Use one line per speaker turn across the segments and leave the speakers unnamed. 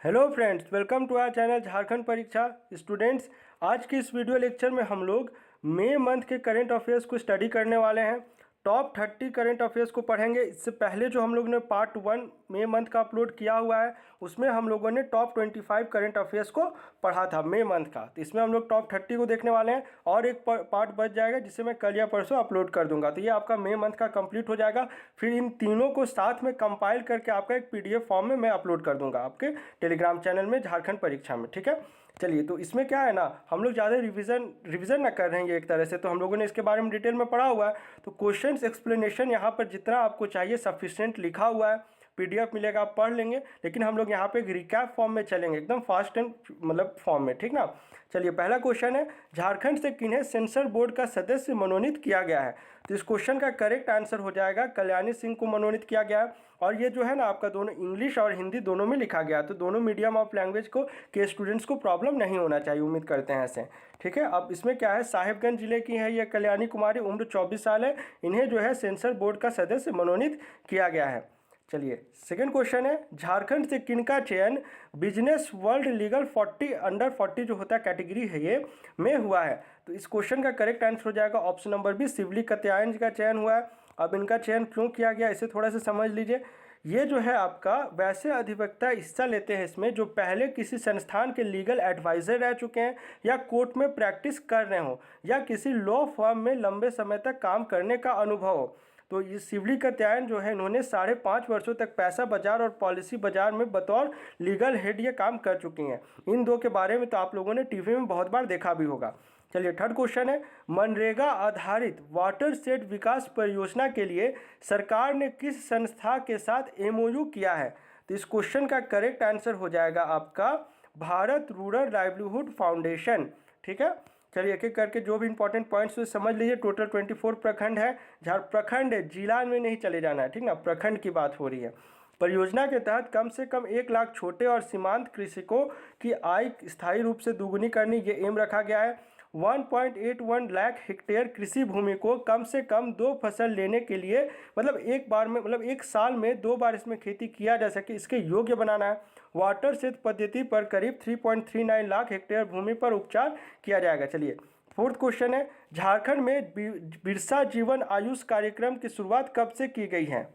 Hello friends, welcome to our channel Jharkhand परीक्षा students. आज की इस वीडियो लेक्चर में हम लोग मई मंथ के करंट अफेयर्स को स्टडी करने वाले हैं। टॉप 30 करंट अफेयर्स को पढ़ेंगे। इससे पहले जो हम लोग ने पार्ट 1 मई मंथ का अपलोड किया हुआ है, उसमें हम लोगों ने टॉप 25 करंट अफेयर्स को पढ़ा था मई मंथ का। तो इसमें हम लोग टॉप 30 को देखने वाले हैं और एक पार्ट बच जाएगा जिसे मैं कल या परसों अपलोड कर दूंगा। तो ये आपका मई मंथ का कंप्लीट हो जाएगा। फिर इन तीनों को साथ में कंपाइल करके आपका एक PDF फॉर्म में मैं अपलोड कर दूंगा आपके टेलीग्राम चैनल में झारखंड परीक्षा में। ठीक है, चलिए। तो इसमें क्या है ना, हम लोग ज़्यादा रिवीजन ना कर रहे हैं एक तरह से, तो हम लोगों ने इसके बारे में डिटेल में पढ़ा हुआ है। तो क्वेश्चंस एक्सप्लेनेशन यहाँ पर जितना आपको चाहिए सफिशिएंट लिखा हुआ है, PDF मिलेगा, आप पढ़ लेंगे। लेकिन हम लोग यहाँ पे एक रिकैप फॉर्म में चलेंगे, एकदम फास्ट एंड मतलब फॉर्म में, ठीक ना। चलिए, पहला क्वेश्चन है, झारखंड से किन्हें सेंसर बोर्ड का सदस्य मनोनीत किया गया है। तो इस क्वेश्चन का करेक्ट आंसर हो जाएगा कल्याणी सिंह को मनोनीत किया गया है। और ये जो है ना आपका दोनों इंग्लिश और हिंदी दोनों में लिखा गया, तो दोनों मीडियम ऑफ लैंग्वेज को के स्टूडेंट्स को प्रॉब्लम नहीं होना चाहिए, उम्मीद करते हैं ऐसे। ठीक है, अब इसमें क्या है, साहिबगंज जिले की है ये कल्याणी कुमारी, उम्र 24 साल है। इन्हें जो है सेंसर बोर्ड का सदस्य मनोनीत किया गया है। चलिए, सेकंड क्वेश्चन है, झारखंड से किनका चयन बिजनेस वर्ल्ड लीगल 40 अंडर 40 जो होता है कैटेगरी है ये में हुआ है। तो इस क्वेश्चन का करेक्ट आंसर हो जाएगा ऑप्शन नंबर बी, शिवली कत्यायन जी का चयन हुआ है। अब इनका चयन क्यों किया गया इसे थोड़ा सा समझ लीजिए। ये जो है आपका वैसे अधिवक्ता हिस्सा लेते हैं इसमें जो पहले किसी संस्थान के लीगल एडवाइज़र रह चुके हैं या कोर्ट में प्रैक्टिस कर रहे हो या किसी लॉ फर्म में लंबे समय तक काम करने का अनुभव हो। तो ये शिवली कत्यायन जो है, इन्होंने 5.5 वर्षों तक पैसा बाजार और पॉलिसी बाजार में बतौर लीगल हेड ये काम कर चुकी हैं। इन दो के बारे में तो आप लोगों ने टीवी में बहुत बार देखा भी होगा। चलिए, थर्ड क्वेश्चन है, मनरेगा आधारित वाटर शेड विकास परियोजना के लिए सरकार ने किस संस्था के साथ MOU किया है। तो इस क्वेश्चन का करेक्ट आंसर हो जाएगा आपका भारत रूरल लाइवलीहुड फाउंडेशन। ठीक है, चलिए एक एक करके जो भी इंपॉर्टेंट पॉइंट्स तो समझ लीजिए। टोटल 24 प्रखंड है, प्रखंड है, जिला में नहीं चले जाना है, ठीक ना, प्रखंड की बात हो रही है। परियोजना के तहत कम से कम 1 लाख छोटे और सीमांत कृषकों की आय स्थायी रूप से दोगुनी करने ये एम रखा गया है। 1.81 लाख हेक्टेयर कृषि भूमि को कम से कम 2 फसल लेने के लिए, मतलब एक बार में, मतलब एक साल में 2 बार इसमें खेती किया जा सके, इसके योग्य बनाना है। वाटर शेड पद्धति पर करीब 3.39 लाख हेक्टेयर भूमि पर उपचार किया जाएगा। चलिए, फोर्थ क्वेश्चन है, झारखंड में बिरसा जीवन आयुष कार्यक्रम की शुरुआत कब से की गई है।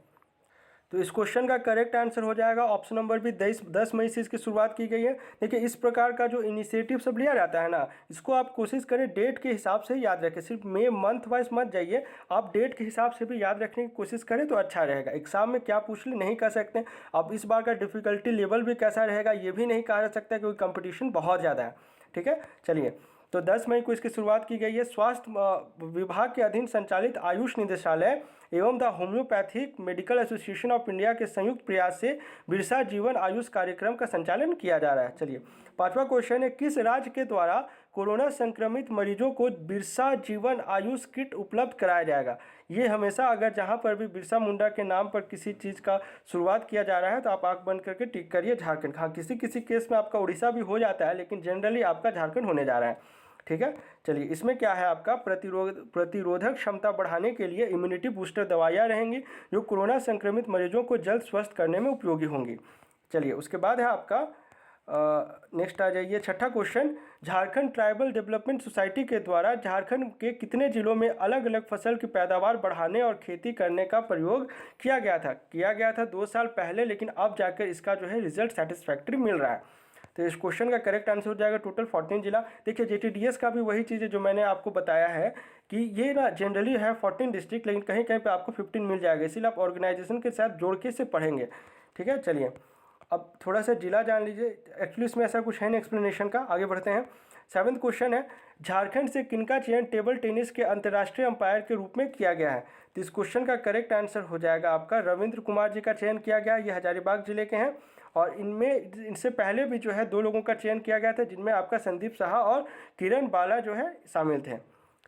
तो इस क्वेश्चन का करेक्ट आंसर हो जाएगा ऑप्शन नंबर बी, 10 मई से इसकी शुरुआत की गई है। देखिए, इस प्रकार का जो इनिशिएटिव सब लिया जाता है ना, इसको आप कोशिश करें डेट के हिसाब से याद रखें। सिर्फ मई मंथ वाइज मत जाइए, आप डेट के हिसाब से भी याद रखने की कोशिश करें तो अच्छा रहेगा। एग्जाम में क्या पूछ ले नहीं कह सकते। अब इस बार का डिफिकल्टी लेवल भी कैसा रहेगा ये भी नहीं कहा जा सकता क्योंकि कंपटीशन बहुत ज़्यादा है। ठीक है, चलिए, तो 10 मई को इसकी शुरुआत की गई है। स्वास्थ्य विभाग के अधीन संचालित आयुष निदेशालय एवं the homeopathic medical association of India के संयुक्त प्रयास से बिरसा जीवन आयुष कार्यक्रम का संचालन किया जा रहा है। चलिए, पांचवा क्वेश्चन है, किस राज्य के द्वारा कोरोना संक्रमित मरीजों को बिरसा जीवन आयुष किट उपलब्ध कराया जाएगा। ये हमेशा अगर जहाँ पर भी बिरसा मुंडा के नाम पर किसी चीज़ का शुरुआत किया जा रहा है तो आप आंख बंद करके टिक करिए झारखंड। हाँ, किसी किसी केस में आपका उड़ीसा भी हो जाता है, लेकिन जनरली आपका झारखंड होने जा रहा है। ठीक है, चलिए, इसमें क्या है, आपका प्रतिरोधक क्षमता बढ़ाने के लिए इम्यूनिटी बूस्टर दवाइयाँ रहेंगी जो कोरोना संक्रमित मरीजों को जल्द स्वस्थ करने में उपयोगी होंगी। चलिए, उसके बाद है आपका नेक्स्ट आ जाइए, छठा question, Jharkhand tribal development society के द्वारा झारखंड के कितने जिलों में अलग अलग फसल की पैदावार बढ़ाने और खेती करने का प्रयोग किया गया था 2 साल पहले, लेकिन अब जाकर इसका जो है रिजल्ट सेटिस्फैक्ट्री मिल रहा है। तो इस क्वेश्चन का करेक्ट आंसर हो जाएगा टोटल 14 जिला। देखिए, JTDS का भी वही चीज़ है जो मैंने आपको बताया है कि ये ना जनरली है 14 डिस्ट्रिक्ट, लेकिन कहीं कहीं पे आपको 15 मिल जाएगा, इसीलिए आप ऑर्गेनाइजेशन के साथ जोड़ के इसे पढ़ेंगे। ठीक है, चलिए, अब थोड़ा सा जिला जान लीजिए। एक्चुअली इसमें ऐसा कुछ है नहीं एक्सप्लेनेशन का, आगे बढ़ते हैं। 7वां क्वेश्चन है, झारखंड से किनका चयन टेबल टेनिस के अंतर्राष्ट्रीय अंपायर के रूप में किया गया है। तो इस क्वेश्चन का करेक्ट आंसर हो जाएगा आपका रविंद्र कुमार जी का चयन किया गया। ये हजारीबाग जिले के हैं और इनसे पहले भी जो है 2 लोगों का चयन किया गया था, जिनमें आपका संदीप साहा और किरण बाला जो है शामिल थे।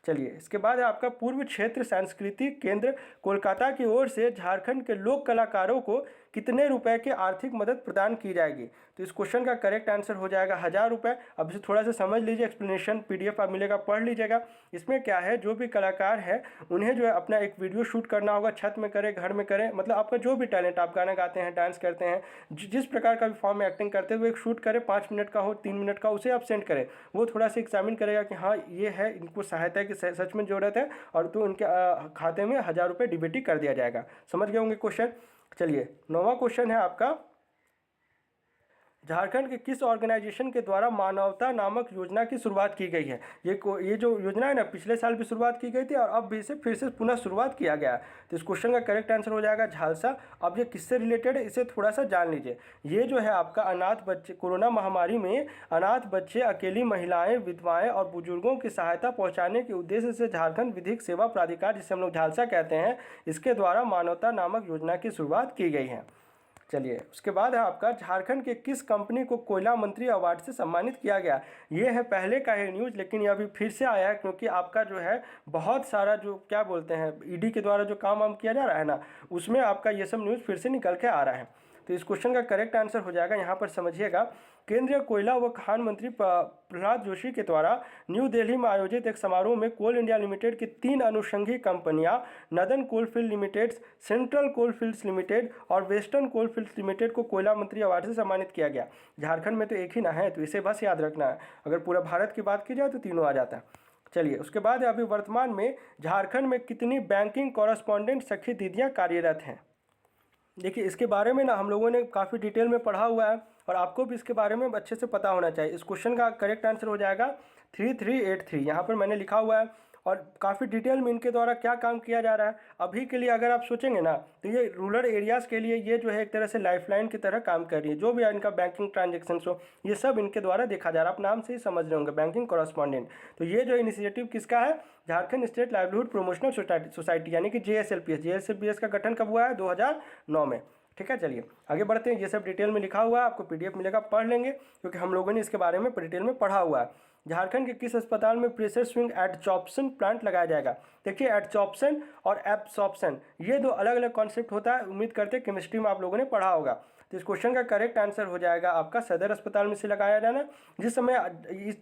चलिए, इसके बाद है आपका पूर्व क्षेत्र सांस्कृतिक केंद्र कोलकाता की ओर से झारखंड के लोक कलाकारों को कितने रुपए की आर्थिक मदद प्रदान की जाएगी। तो इस क्वेश्चन का करेक्ट आंसर हो जाएगा 1000 रुपये। अब इसे थोड़ा सा समझ लीजिए, एक्सप्लेनेशन PDF आप मिलेगा, पढ़ लीजिएगा। इसमें क्या है, जो भी कलाकार है उन्हें जो है अपना एक वीडियो शूट करना होगा, छत में करें, घर में करें, मतलब आपका जो भी टैलेंट, आप गाना गाते हैं, डांस करते हैं, जिस प्रकार का भी फॉर्म में एक्टिंग करते हैं, वो एक शूट करें, 5 मिनट का हो, 3 मिनट का, उसे आप सेंड करें। वो थोड़ा सा एग्जामिन करेगा कि हाँ ये है, इनको सहायता की सच में जरूरत है, और तो उनके खाते में 1000 रुपये DBT कर दिया जाएगा। समझ गए होंगे क्वेश्चन। चलिए 9वां क्वेश्चन है आपका, झारखंड के किस ऑर्गेनाइजेशन के द्वारा मानवता नामक योजना की शुरुआत की गई है। ये जो योजना है ना, पिछले साल भी शुरुआत की गई थी और अब भी इसे फिर से पुनः शुरुआत किया गया है। तो इस क्वेश्चन का करेक्ट आंसर हो जाएगा झालसा। अब ये किससे रिलेटेड है इसे थोड़ा सा जान लीजिए। ये जो है आपका अनाथ बच्चे, कोरोना महामारी में अनाथ बच्चे, अकेली महिलाएं, विधवाएं और बुजुर्गों की सहायता पहुंचाने के उद्देश्य से झारखंड विधिक सेवा प्राधिकार, जिसे हम लोग झालसा कहते हैं, इसके द्वारा मानवता नामक योजना की शुरुआत की गई है। चलिए उसके बाद है आपका, झारखंड के किस कंपनी को कोयला मंत्री अवार्ड से सम्मानित किया गया। ये है पहले का है न्यूज़, लेकिन ये अभी फिर से आया है, क्योंकि आपका जो है बहुत सारा जो क्या बोलते हैं ED के द्वारा जो काम वाम किया जा रहा है ना, उसमें आपका ये सब न्यूज़ फिर से निकल के आ रहा है। तो इस क्वेश्चन का करेक्ट आंसर हो जाएगा, यहाँ पर समझिएगा, केंद्रीय कोयला व खान मंत्री प्रहलाद जोशी के द्वारा न्यू दिल्ली में आयोजित एक समारोह में कोल इंडिया लिमिटेड की 3 अनुषंगी कंपनियां northern coalfield limited, central coalfields limited और वेस्टर्न कोलफील्ड्स लिमिटेड को कोयला मंत्री अवार्ड से सम्मानित किया गया। झारखंड में तो एक ही ना है, तो इसे बस याद रखना है। अगर पूरा भारत की बात की जाए तो तीनों आ जाता है। चलिए उसके बाद अभी वर्तमान में झारखंड में कितनी बैंकिंग कॉरेस्पॉन्डेंट सखी दीदियाँ कार्यरत हैं। देखिए इसके बारे में ना हम लोगों ने काफ़ी डिटेल में पढ़ा हुआ है, और आपको भी इसके बारे में अच्छे से पता होना चाहिए। इस क्वेश्चन का करेक्ट आंसर हो जाएगा 3383, यहाँ पर मैंने लिखा हुआ है, और काफ़ी डिटेल में इनके द्वारा क्या काम किया जा रहा है। अभी के लिए अगर आप सोचेंगे ना, तो ये रूरल एरियाज़ के लिए ये जो है एक तरह से लाइफलाइन की तरह काम कर रही है। जो भी इनका बैंकिंग ट्रांजेक्शन हो, ये सब इनके द्वारा देखा जा रहा है। आप नाम से ही समझ रहे होंगे, बैंकिंग कॉरेस्पॉन्डेंट। तो ये जो इनिशिएटिव किसका है, Jharkhand state livelihood promotional society यानी कि JSLPS का गठन कब हुआ है, 2009 में। ठीक है, चलिए आगे बढ़ते हैं। ये सब डिटेल में लिखा हुआ है, आपको PDF मिलेगा, पढ़ लेंगे, क्योंकि हम लोगों ने इसके बारे में डिटेल में पढ़ा हुआ है। झारखंड के किस अस्पताल में प्रेशर स्विंग एडसॉर्प्शन प्लांट लगाया जाएगा। देखिए एडसॉर्प्शन और एब्सॉर्प्शन ये दो अलग अलग कॉन्सेप्ट होता है, उम्मीद करते हैं केमिस्ट्री में आप लोगों ने पढ़ा होगा। तो इस क्वेश्चन का करेक्ट आंसर हो जाएगा आपका सदर अस्पताल में से लगाया जाना। जिस समय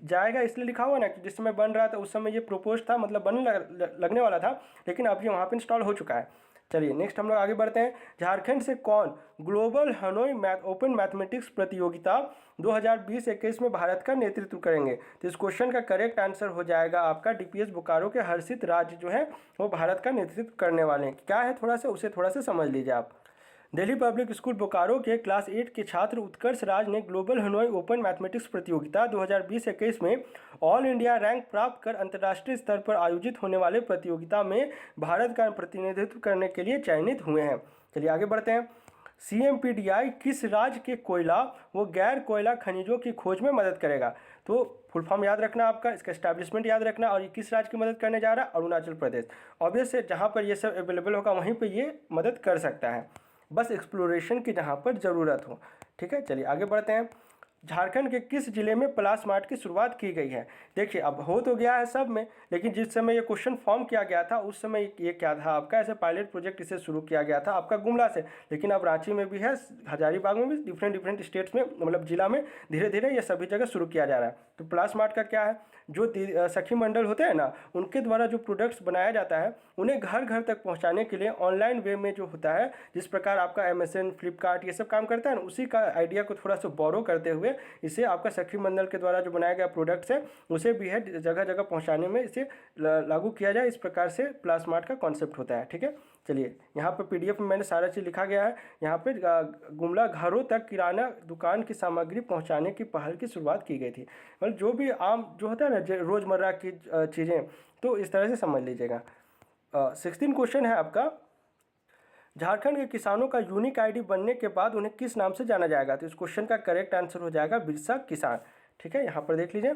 जाएगा इसलिए लिखा हुआ ना कि जिस समय बन रहा था उस समय ये प्रोपोज था, मतलब बनने लगने वाला था, लेकिन अब ये वहाँ पर इंस्टॉल हो चुका है। चलिए नेक्स्ट हम लोग आगे बढ़ते हैं। झारखंड से कौन ग्लोबल हनोई ओपन मैथमेटिक्स प्रतियोगिता 2020-21 में भारत का नेतृत्व करेंगे। तो इस क्वेश्चन का करेक्ट आंसर हो जाएगा आपका DPS बोकारो के हर्षित राज्य जो है वो भारत का नेतृत्व करने वाले हैं। क्या है थोड़ा सा उसे थोड़ा सा समझ लीजिए आप। दिल्ली पब्लिक स्कूल बोकारो के क्लास 8 के छात्र उत्कर्ष राज ने ग्लोबल हनोई ओपन मैथमेटिक्स प्रतियोगिता 2020-21 में ऑल इंडिया रैंक प्राप्त कर अंतर्राष्ट्रीय स्तर पर आयोजित होने वाले प्रतियोगिता में भारत का प्रतिनिधित्व करने के लिए चयनित हुए हैं। चलिए आगे बढ़ते हैं। CMPDI किस राज्य के कोयला व गैर कोयला खनिजों की खोज में मदद करेगा। तो फुल फॉर्म याद रखना आपका, इसका एस्टैब्लिशमेंट याद रखना, और ये किस राज्य की मदद करने जा रहा है, अरुणाचल प्रदेश। ऑब्वियस है, जहाँ पर ये सब अवेलेबल होगा वहीं पर ये मदद कर सकता है, बस एक्सप्लोरेशन की जहाँ पर ज़रूरत हो। ठीक है, चलिए आगे बढ़ते हैं। झारखंड के किस जिले में प्लास मार्ट की शुरुआत की गई है। देखिए अब हो तो गया है सब में, लेकिन जिस समय ये क्वेश्चन फॉर्म किया गया था उस समय ये क्या था आपका, ऐसे पायलट प्रोजेक्ट इसे शुरू किया गया था आपका गुमला से, लेकिन अब रांची में भी है, हजारीबाग में भी, डिफरेंट स्टेट्स में, मतलब जिला में धीरे धीरे ये सभी जगह शुरू किया जा रहा है। तो प्लास मार्ट का क्या है, जो सखी मंडल होते हैं ना, उनके द्वारा जो प्रोडक्ट्स बनाया जाता है उन्हें घर घर तक पहुँचाने के लिए ऑनलाइन वे में जो होता है, जिस प्रकार आपका Amazon, फ्लिपकार्ट ये सब काम करता है ना, उसी का आइडिया को थोड़ा सा बोरो करते हुए इसे आपका सखी मंडल के द्वारा जो बनाया गया प्रोडक्ट्स है उसे भी है जगह जगह पहुंचाने में इसे लागू किया जाए। इस प्रकार से प्लास मार्ट का कॉन्सेप्ट होता है। ठीक है, चलिए यहाँ पर PDF में मैंने सारा चीज़ लिखा गया है। यहाँ पे गुमला घरों तक किराना दुकान की सामग्री पहुँचाने की पहल की शुरुआत की गई थी। मतलब जो भी आम जो होता है ना रोज़मर्रा की चीज़ें, तो इस तरह से समझ लीजिएगा। 16 क्वेश्चन है आपका, झारखंड के किसानों का यूनिक ID बनने के बाद उन्हें किस नाम से जाना जाएगा। तो इस क्वेश्चन का करेक्ट आंसर हो जाएगा बिरसा किसान। ठीक है, यहाँ पर देख लीजिए।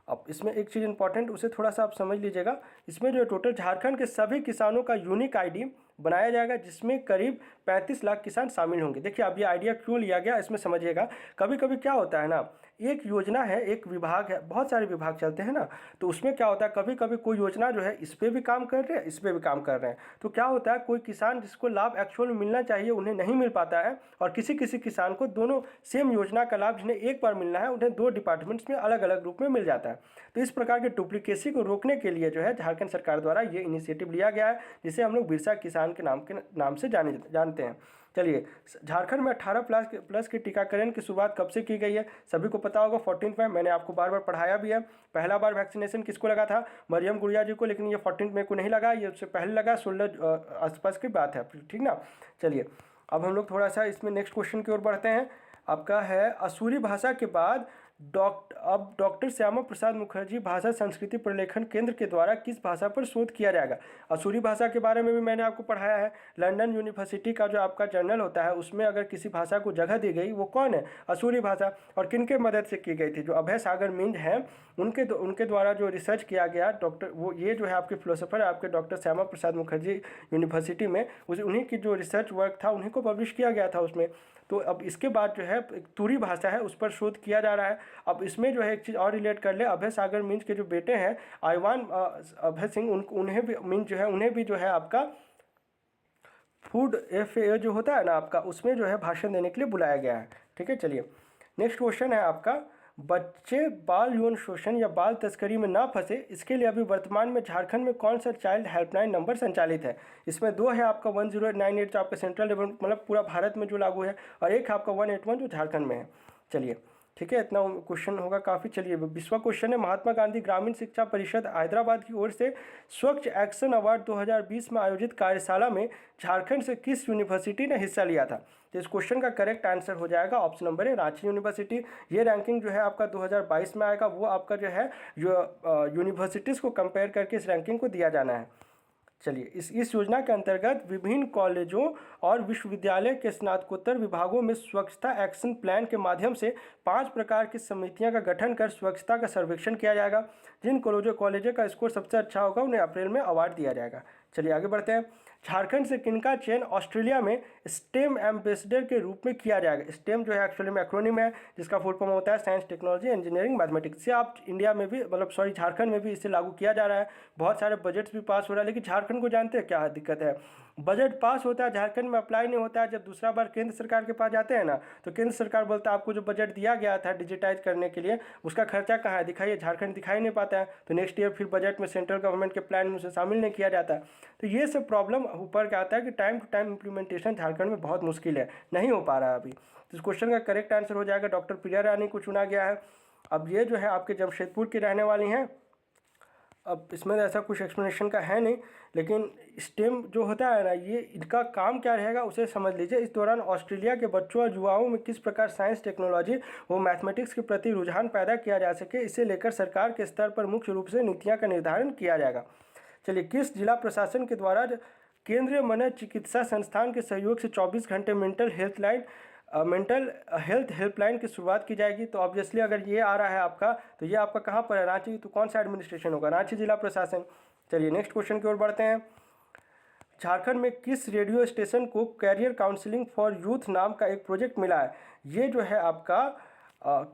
अब इसमें एक चीज़ इंपॉर्टेंट, उसे थोड़ा सा आप समझ लीजिएगा। इसमें जो टोटल झारखंड के सभी किसानों का यूनिक ID बनाया जाएगा जिसमें करीब 35 लाख किसान शामिल होंगे। देखिए अब ये आइडिया क्यों लिया गया इसमें समझिएगा। कभी कभी क्या होता है ना, एक योजना है, एक विभाग है, बहुत सारे विभाग चलते हैं ना, तो उसमें क्या होता है कभी कभी कोई योजना जो है इस पर भी काम कर रहे हैं, इस पर भी काम कर रहे हैं, तो क्या होता है कोई किसान जिसको लाभ एक्चुअल में मिलना चाहिए उन्हें नहीं मिल पाता है, और किसी किसी किसान को दोनों सेम योजना का लाभ जिन्हें एक बार मिलना है उन्हें दो डिपार्टमेंट्स में अलग अलग रूप में मिल जाता है। तो इस प्रकार के डुप्लीकेसी को रोकने के लिए जो है झारखंड सरकार द्वारा ये इनिशिएटिव लिया गया है, जिसे हम लोग बिरसा किसान के नाम से जानते हैं। चलिए, झारखंड में 18 प्लस के टीकाकरण की शुरुआत कब से की गई है? सभी को पता होगा 14 मई, मैंने आपको बार बार पढ़ाया भी है। पहला बार वैक्सीनेशन किसको लगा था? मरियम गुड़िया जी को, लेकिन ये 14 मई को नहीं लगा, ये उससे पहले लगा, 16 आसपास की बात है, ठीक ना। चलिए अब हम लोग थोड़ा सा इसमें नेक्स्ट क्वेश्चन की ओर बढ़ते हैं। आपका है असुरी भाषा के बाद डॉक्टर श्यामा प्रसाद मुखर्जी भाषा संस्कृति प्रलेखन केंद्र के द्वारा किस भाषा पर शोध किया जाएगा? असुरी भाषा के बारे में भी मैंने आपको पढ़ाया है। लंदन यूनिवर्सिटी का जो आपका जर्नल होता है उसमें अगर किसी भाषा को जगह दी गई वो कौन है? असुरी भाषा। और किनके मदद से की गई थी? जो अभय सागर मिंज हैं उनके द्वारा जो रिसर्च किया गया, डॉक्टर वो ये जो है आपके फिलोसोफर आपके डॉक्टर श्यामा प्रसाद मुखर्जी यूनिवर्सिटी में, उन्हीं की जो रिसर्च वर्क था उन्हीं को पब्लिश किया गया था उसमें। तो अब इसके बाद जो है तुरी भाषा है उस पर शोध किया जा रहा है। अब इसमें जो है एक चीज़ और रिलेट कर ले, अभय सागर मिंज के जो बेटे हैं आईवान अभय सिंह, उन्हें भी मिंज जो है उन्हें भी जो है आपका फूड FAO जो होता है ना आपका, उसमें जो है भाषण देने के लिए बुलाया गया है। ठीक है, चलिए नेक्स्ट क्वेश्चन है आपका, बच्चे बाल यौन शोषण या बाल तस्करी में ना फंसे इसके लिए अभी वर्तमान में झारखंड में कौन सा चाइल्ड हेल्पलाइन नंबर संचालित है? इसमें दो है आपका 1098 जो आपका सेंट्रल लेवल मतलब पूरा भारत में जो लागू है, और एक है आपका 181 जो झारखंड में है। चलिए ठीक है, इतना क्वेश्चन होगा काफ़ी। चलिए 20वां क्वेश्चन है, महात्मा गांधी ग्रामीण शिक्षा परिषद हैदराबाद की ओर से स्वच्छ एक्शन अवार्ड 2020 में आयोजित कार्यशाला में झारखंड से किस यूनिवर्सिटी ने हिस्सा लिया था? तो इस क्वेश्चन का करेक्ट आंसर हो जाएगा ऑप्शन नंबर है रांची यूनिवर्सिटी। ये रैंकिंग जो है आपका 2022 में आएगा, वो आपका जो है यूनिवर्सिटीज़ को कंपेयर करके इस रैंकिंग को दिया जाना है। चलिए इस योजना के अंतर्गत विभिन्न कॉलेजों और विश्वविद्यालय के स्नातकोत्तर विभागों में स्वच्छता एक्शन प्लान के माध्यम से 5 प्रकार की समितियां का गठन कर स्वच्छता का सर्वेक्षण किया जाएगा। जिन कॉलेजों का स्कोर सबसे अच्छा होगा उन्हें अप्रैल में अवार्ड दिया जाएगा। चलिए आगे बढ़ते हैं। झारखंड से किनका चयन ऑस्ट्रेलिया में स्टेम एम्बेसडर के रूप में किया जाएगा? स्टेम जो है एक्चुअली में एक्रोनिम है जिसका फुल फॉर्म होता है साइंस टेक्नोलॉजी इंजीनियरिंग मैथमेटिक्स। से आप इंडिया में भी झारखंड में भी इसे लागू किया जा रहा है। बहुत सारे बजट्स भी पास हो रहा है, लेकिन झारखंड को जानते हैं क्या दिक्कत है? बजट पास होता है, झारखंड में अप्लाई नहीं होता है। जब दूसरा बार केंद्र सरकार के पास जाते हैं ना, तो केंद्र सरकार बोलता है आपको जो बजट दिया गया था डिजिटाइज करने के लिए उसका खर्चा कहाँ है दिखाइए। झारखंड दिखाई नहीं पाता है, तो नेक्स्ट ईयर फिर बजट में सेंट्रल गवर्नमेंट के प्लान में उसे शामिल नहीं किया जाता। तो ये सब प्रॉब्लम ऊपर का आता है कि time to time implementation Jharkhand में बहुत मुश्किल है, नहीं हो पा रहा है अभी। तो इस क्वेश्चन का करेक्ट आंसर हो जाएगा डॉक्टर प्रिया रानी को चुना गया है। अब ये जो है आपके जमशेदपुर की रहने वाली हैं। अब इसमें ऐसा कुछ एक्सप्लेनेशन का है नहीं, लेकिन स्टेम जो होता है ना, ये इनका काम क्या रहेगा उसे समझ लीजिए। इस दौरान ऑस्ट्रेलिया के बच्चों और युवाओं में किस प्रकार साइंस टेक्नोलॉजी व मैथमेटिक्स के प्रति रुझान पैदा किया जा सके, इसे लेकर सरकार के स्तर पर मुख्य रूप से नीतियाँ का निर्धारण किया जाएगा। चलिए, किस जिला प्रशासन के द्वारा केंद्रीय मनोचिकित्सा संस्थान के सहयोग से 24 घंटे मेंटल हेल्थ हेल्पलाइन की शुरुआत की जाएगी? तो ऑब्वियसली अगर ये आ रहा है आपका, तो ये आपका कहाँ पर है? रांची। तो कौन सा एडमिनिस्ट्रेशन होगा? रांची जिला प्रशासन। चलिए नेक्स्ट क्वेश्चन की ओर बढ़ते हैं। झारखंड में किस रेडियो स्टेशन को कैरियर काउंसलिंग फॉर यूथ नाम का एक प्रोजेक्ट मिला है? ये जो है आपका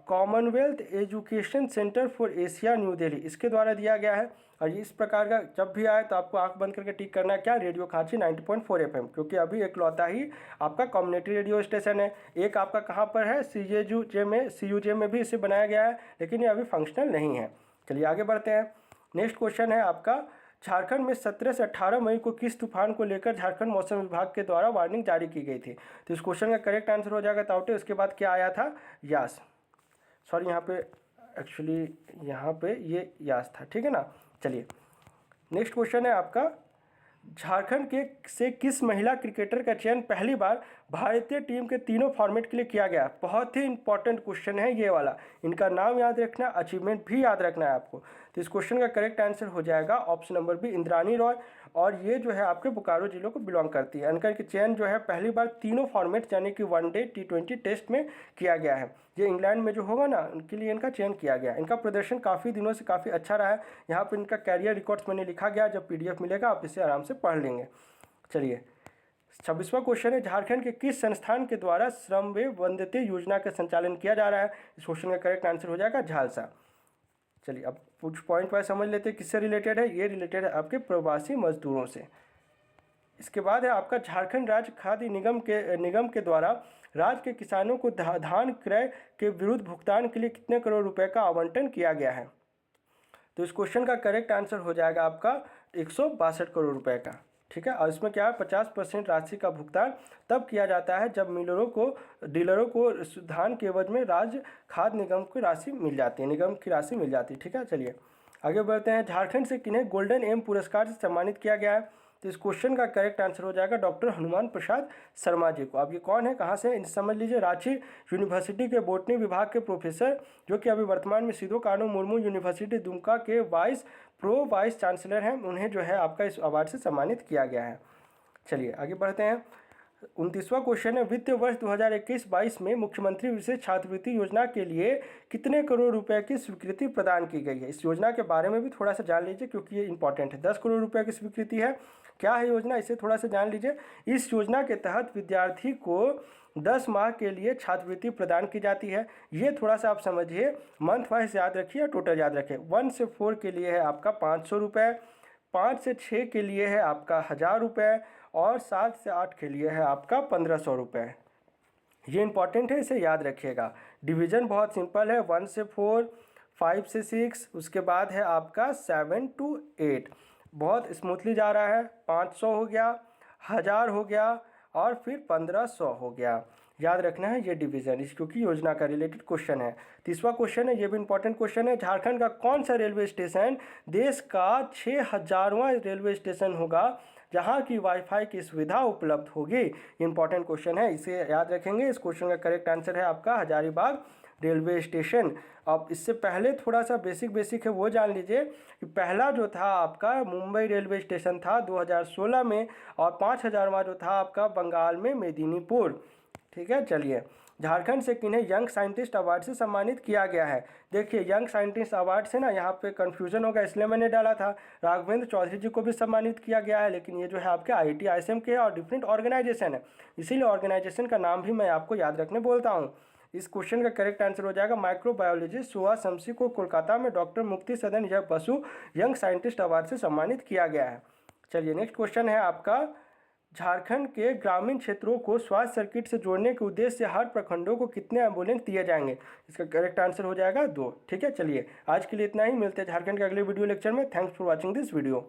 Commonwealth education centre for Asia new Delhi, इसके द्वारा दिया गया है। और इस प्रकार का जब भी आए तो आपको आंख बंद करके टिक करना है क्या? रेडियो खांची 90.4 FM, क्योंकि अभी एकलौता ही आपका कम्युनिटी रेडियो स्टेशन है। एक आपका कहाँ पर है? CUJ में भी इसे बनाया गया है, लेकिन ये अभी फंक्शनल नहीं है। चलिए आगे बढ़ते हैं। नेक्स्ट क्वेश्चन है आपका, झारखंड में 17 से 18 मई को किस तूफान को लेकर झारखंड मौसम विभाग के द्वारा वार्निंग जारी की गई थी? तो इस क्वेश्चन का करेक्ट आंसर हो जाएगा ताउटे। उसके बाद क्या आया था? यास। सॉरी, यहाँ पे एक्चुअली यहाँ पे ये यास था, ठीक है ना। चलिए नेक्स्ट क्वेश्चन है आपका, झारखंड के से किस महिला क्रिकेटर का चयन पहली बार भारतीय टीम के तीनों फॉर्मेट के लिए किया गया? बहुत ही इंपॉर्टेंट क्वेश्चन है ये वाला। इनका नाम याद रखना, अचीवमेंट भी याद रखना है आपको। तो इस क्वेश्चन का करेक्ट आंसर हो जाएगा option number B, Indrani Roy. और ये जो है आपके बोकारो जिलों को बिलोंग करती है। इनका चयन जो है पहली बार तीनों फॉर्मेट यानी कि वनडे, T20 टेस्ट में किया गया है। ये इंग्लैंड में जो होगा ना, उनके लिए इनका चयन किया गया। इनका प्रदर्शन काफ़ी दिनों से काफ़ी अच्छा रहा है। यहाँ पर इनका कैरियर रिकॉर्ड्स मैंने लिखा गया, जब PDF मिलेगा आप इसे आराम से पढ़ लेंगे। चलिए 26वां क्वेश्चन है, झारखंड के किस संस्थान के द्वारा श्रमवे वंदते योजना का संचालन किया जा रहा है? इस क्वेश्चन का करेक्ट आंसर हो जाएगा झालसा। चलिए अब कुछ पॉइंट वाइज समझ लेते हैं किससे रिलेटेड है। ये रिलेटेड है आपके प्रवासी मजदूरों से। इसके बाद है आपका झारखंड राज्य खाद्य निगम के द्वारा राज्य के किसानों को धान क्रय के विरुद्ध भुगतान के लिए कितने करोड़ रुपए का आवंटन किया गया है? तो इस क्वेश्चन का करेक्ट आंसर हो जाएगा आपका 162 करोड़ रुपए का। ठीक है, और इसमें क्या है 50% राशि का भुगतान तब किया जाता है जब डीलरों को धान के एवज में राज्य खाद्य निगम की राशि मिल जाती है। ठीक है, चलिए आगे बढ़ते हैं। झारखंड से किन्हें गोल्डन एम पुरस्कार से सम्मानित किया गया है? तो इस क्वेश्चन का करेक्ट आंसर हो जाएगा डॉक्टर हनुमान प्रसाद शर्मा जी को। अब ये कौन है, कहाँ से, समझ लीजिए। रांची यूनिवर्सिटी के बोटनी विभाग के प्रोफेसर, जो कि अभी वर्तमान में सिधो कानू मुर्मू यूनिवर्सिटी दुमका के वाइस चांसलर हैं, उन्हें जो है आपका इस अवार्ड से सम्मानित किया गया है। चलिए आगे बढ़ते हैं। 29वां क्वेश्चन है, वित्त वर्ष 2021-22 में मुख्यमंत्री विशेष छात्रवृत्ति योजना के लिए कितने करोड़ रुपए की स्वीकृति प्रदान की गई है? इस योजना के बारे में भी थोड़ा सा जान लीजिए क्योंकि ये इंपॉर्टेंट है। 10 करोड़ रुपए की स्वीकृति है। क्या है योजना, इसे थोड़ा सा जान लीजिए। इस योजना के तहत विद्यार्थी को 10 माह के लिए छात्रवृत्ति प्रदान की जाती है। ये थोड़ा सा आप समझिए, मंथ वाइज याद रखिए, टोटल याद रखिए। 1 से 4 के लिए है आपका 500 रुपये, 5 से 6 के लिए है आपका 1000 रुपये और 7 से 8 के लिए है आपका 1500 रुपये। ये इंपॉर्टेंट है, इसे याद रखिएगा। डिवीज़न बहुत सिंपल है, 1 से 4, 5 से 6, उसके बाद है आपका 7 to 8। बहुत स्मूथली जा रहा है। 500 हो गया, 1000 हो गया और फिर 1500 हो गया। याद रखना है ये डिवीज़न, इस क्योंकि योजना का रिलेटेड क्वेश्चन है। 30वां क्वेश्चन है, ये भी इंपॉर्टेंट क्वेश्चन है। झारखंड का कौन सा रेलवे स्टेशन देश का 6000वां रेलवे स्टेशन होगा जहां की वाईफाई की सुविधा उपलब्ध होगी? इंपॉर्टेंट क्वेश्चन है, इसे याद रखेंगे। इस क्वेश्चन का करेक्ट आंसर है आपका हजारीबाग रेलवे स्टेशन। अब इससे पहले थोड़ा सा बेसिक है वो जान लीजिए कि पहला जो था आपका मुंबई रेलवे स्टेशन था 2016 में, और 5000वां जो था आपका बंगाल में मेदिनीपुर। ठीक है, चलिए झारखंड से किन्हें यंग साइंटिस्ट अवार्ड से सम्मानित किया गया है? देखिए यंग साइंटिस्ट अवार्ड से ना यहाँ पे कन्फ्यूजन होगा, इसलिए मैंने डाला था। राघवेंद्र चौधरी जी को भी सम्मानित किया गया है, लेकिन ये जो है आपके IIT ISM के और डिफरेंट ऑर्गेनाइजेशन है, इसीलिए ऑर्गेनाइजेशन का नाम भी मैं आपको याद रखने बोलता हूँ। इस क्वेश्चन का करेक्ट आंसर हो जाएगा माइक्रोबायोलॉजिस्ट सुहा शमसी को कोलकाता में डॉक्टर मुक्ति सदन बसु यंग साइंटिस्ट अवार्ड से सम्मानित किया गया है। चलिए नेक्स्ट क्वेश्चन है आपका, झारखंड के ग्रामीण क्षेत्रों को स्वास्थ्य सर्किट से जोड़ने के उद्देश्य से हर प्रखंडों को कितने एम्बुलेंस दिए जाएंगे? इसका करेक्ट आंसर हो जाएगा 2। ठीक है, चलिए आज के लिए इतना ही, मिलते हैं झारखंड के अगले वीडियो लेक्चर में। Thanks for watching this video.